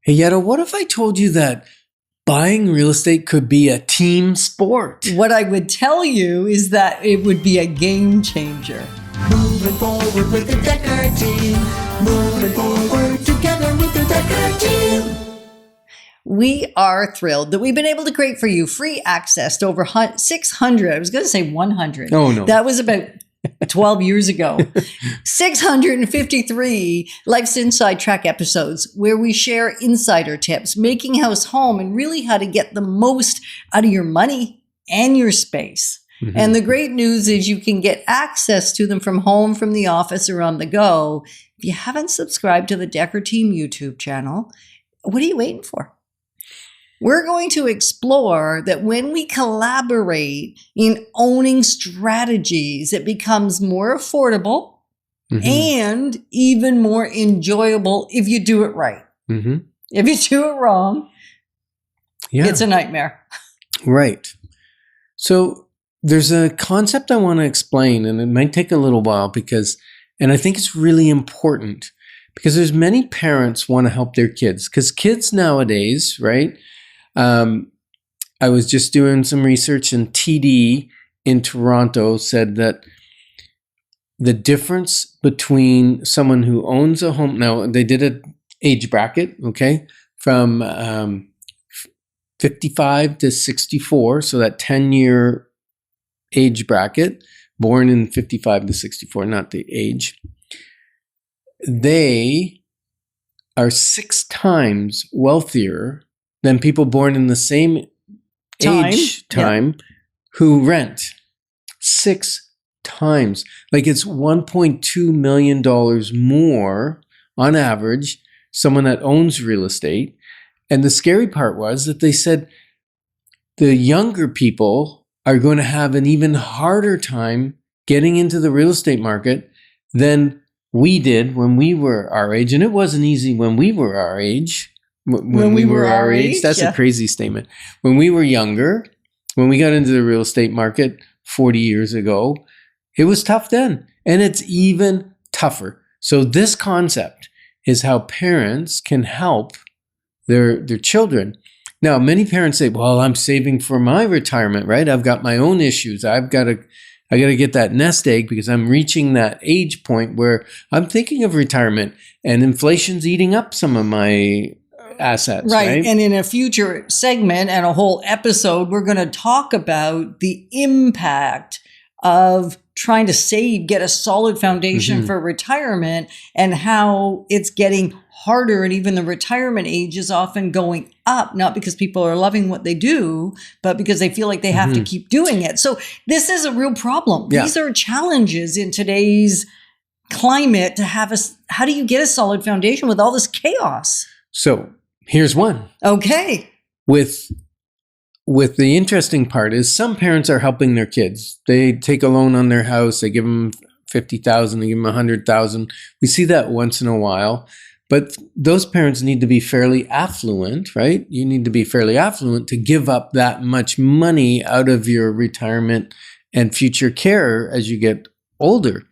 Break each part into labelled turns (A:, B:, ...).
A: Hey, Yetta, what if I told you that buying real estate could be a team sport?
B: What I would tell you is that it would be a game changer.
C: Moving forward with the Dekker Team. Moving forward together with the Dekker Team.
B: We are thrilled that we've been able to create for you free access to over 600. I was going to say 100.
A: Oh, no.
B: That was about 12 years ago. 653 Life's Inside Track episodes where we share insider tips, making house home, and really how to get the most out of your money and your space. Mm-hmm. And the great news is you can get access to them from home, from the office, or on the go. If you haven't subscribed to the Dekker Team YouTube channel, what are you waiting for? We're going to explore that when we collaborate in owning strategies, it becomes more affordable and even more enjoyable if you do it right. Mm-hmm. If you do it wrong, it's a nightmare.
A: Right. So there's a concept I want to explain, and it might take a little while and I think it's really important because there's many parents want to help their kids because kids nowadays, right? I was just doing some research, and TD in Toronto said that the difference between someone who owns a home, now they did an age bracket, okay, from 55 to 64, so that 10-year age bracket, born in 55 to 64, not the age, they are 6 times wealthier than people born in the same age who rent. 6 times. Like it's $1.2 million more on average, someone that owns real estate. And the scary part was that they said the younger people are going to have an even harder time getting into the real estate market than we did when we were our age. And it wasn't easy when we were our age. When we were our age, that's a crazy statement. When we were younger, when we got into the real estate market 40 years ago, it was tough then. And it's even tougher. So this concept is how parents can help their children. Now, many parents say, well, I'm saving for my retirement, right? I've got my own issues. I got to get that nest egg because I'm reaching that age point where I'm thinking of retirement and inflation's eating up some of my assets. Right.
B: And in a future segment and a whole episode, we're going to talk about the impact of trying to save, get a solid foundation for retirement, and how it's getting harder. And even the retirement age is often going up, not because people are loving what they do, but because they feel like they have to keep doing it. So this is a real problem. Yeah. These are challenges in today's climate to have how do you get a solid foundation with all this chaos?
A: So here's one.
B: Okay.
A: With the interesting part is some parents are helping their kids. They take a loan on their house. They give them $50,000. They give them $100,000. We see that once in a while. But those parents need to be fairly affluent, right? You need to be fairly affluent to give up that much money out of your retirement and future care as you get older.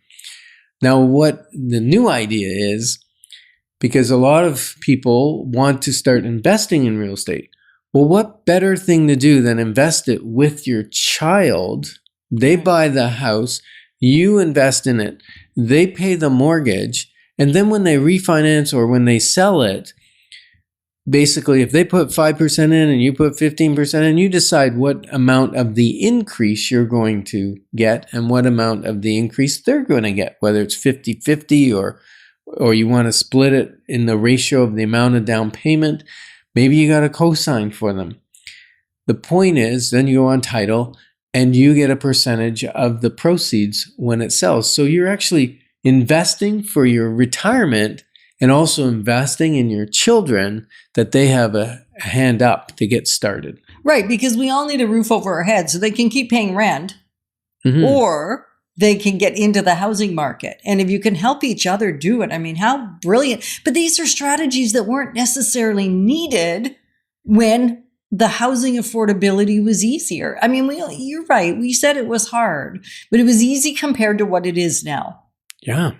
A: Now, what the new idea is, because a lot of people want to start investing in real estate. Well, what better thing to do than invest it with your child? They buy the house, you invest in it, they pay the mortgage, and then when they refinance or when they sell it, basically if they put 5% in and you put 15% in, you decide what amount of the increase you're going to get and what amount of the increase they're going to get, whether it's 50-50 or you want to split it in the ratio of the amount of down payment. Maybe you got a cosign for them. The point is, then you go on title and you get a percentage of the proceeds when it sells. So you're actually investing for your retirement and also investing in your children that they have a hand up to get started.
B: Right, because we all need a roof over our heads so they can keep paying rent or they can get into the housing market. And if you can help each other do it, I mean, how brilliant. But these are strategies that weren't necessarily needed when the housing affordability was easier. I mean, you're right. We said it was hard, but it was easy compared to what it is now.
A: Yeah.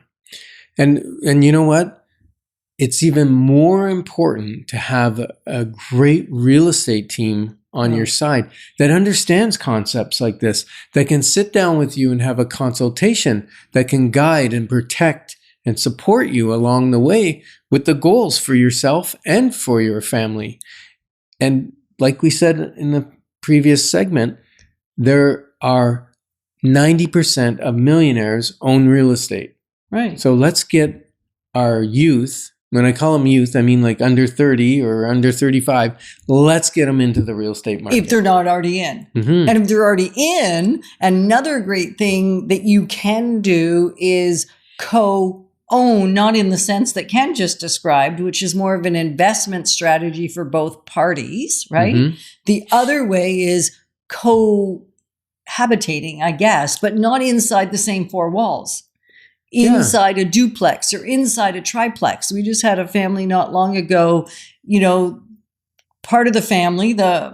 A: And you know what? it's even more important to have a great real estate team on your side that understands concepts like this, that can sit down with you and have a consultation, that can guide and protect and support you along the way with the goals for yourself and for your family. And like we said in the previous segment, there are 90% of millionaires own real estate.
B: Right.
A: So let's get our youth, when I call them youth, I mean like under 30 or under 35, let's get them into the real estate market.
B: If they're not already in.
A: Mhm.
B: And if they're already in, another great thing that you can do is co-own, not in the sense that Ken just described, which is more of an investment strategy for both parties, right?
A: Mhm.
B: The other way is cohabitating, I guess, but not inside the same four walls. Inside a duplex or inside a triplex. We just had a family not long ago, you know, part of the family, the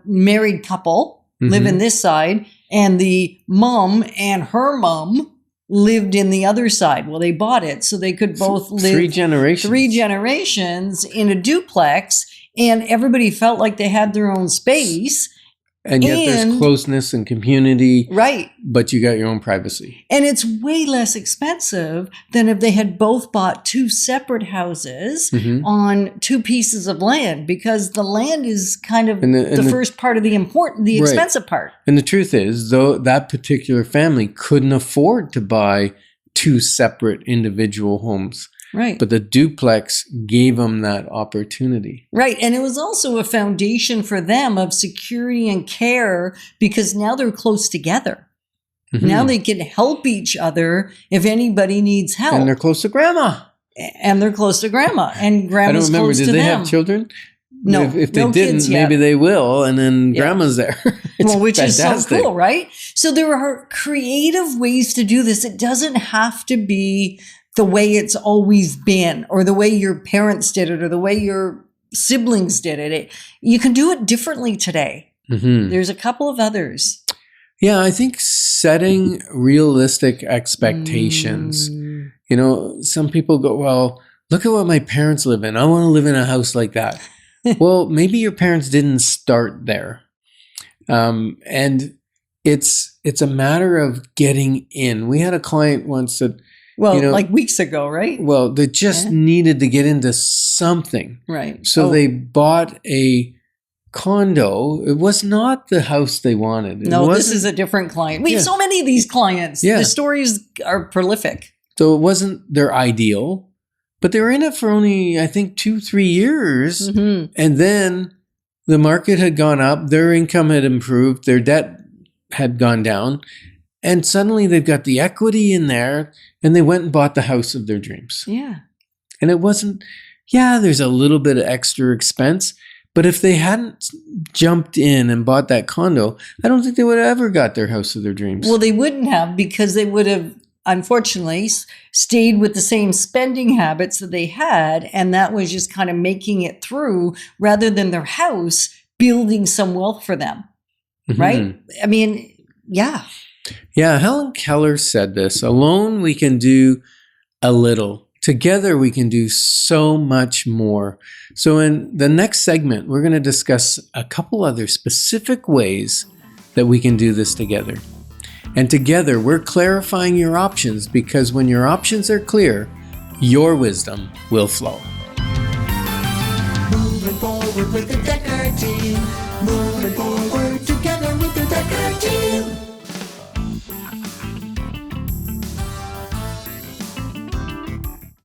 B: married couple live in this side, and the mom and her mom lived in the other side. Well, they bought it so they could both live
A: 3 generations.
B: 3 generations in a duplex, and everybody felt like they had their own space.
A: And yet there's closeness and community,
B: Right.
A: but you got your own privacy.
B: And it's way less expensive than if they had both bought 2 separate houses on 2 pieces of land, because the land is kind of the first part of the expensive part.
A: And the truth is, though, that particular family couldn't afford to buy 2 separate individual homes.
B: Right.
A: But the duplex gave them that opportunity.
B: Right. And it was also a foundation for them of security and care, because now they're close together. Now they can help each other if anybody needs help.
A: And they're close to grandma.
B: And they're close to grandma. And grandma's
A: I don't remember,
B: close to
A: did they
B: them.
A: have children?
B: No.
A: If they
B: no
A: didn't,
B: kids yet.
A: maybe they will. And then grandma's there.
B: Well, which
A: fantastic.
B: is so cool, right? So there are creative ways to do this. It doesn't have to be the way it's always been, or the way your parents did it, or the way your siblings did it. You can do it differently today. There's a couple of others.
A: Yeah, I think setting realistic expectations. You know, some people go, well, look at what my parents live in. I want to live in a house like that. Well, maybe your parents didn't start there. And it's a matter of getting in. We had a client once that,
B: well,
A: you know,
B: like weeks ago, right?
A: Well, they just needed to get into something.
B: Right.
A: So they bought a condo. It was not the house they wanted.
B: This is a different client. We have so many of these clients.
A: Yeah.
B: The stories are prolific.
A: So it wasn't their ideal, but they were in it for only, I think, 2-3 years. And then the market had gone up. Their income had improved. Their debt had gone down. And suddenly they've got the equity in there, and they went and bought the house of their dreams.
B: Yeah.
A: And it wasn't, there's a little bit of extra expense, but if they hadn't jumped in and bought that condo, I don't think they would have ever got their house of their dreams.
B: Well, they wouldn't have, because they would have, unfortunately, stayed with the same spending habits that they had, and that was just kind of making it through, rather than their house building some wealth for them. Right? I mean, yeah.
A: Yeah, Helen Keller said this, alone we can do a little. Together we can do so much more. So in the next segment, we're going to discuss a couple other specific ways that we can do this together. And together we're clarifying your options, because when your options are clear, your wisdom will flow.
C: Moving forward with the Dekker Team. Moving forward together with the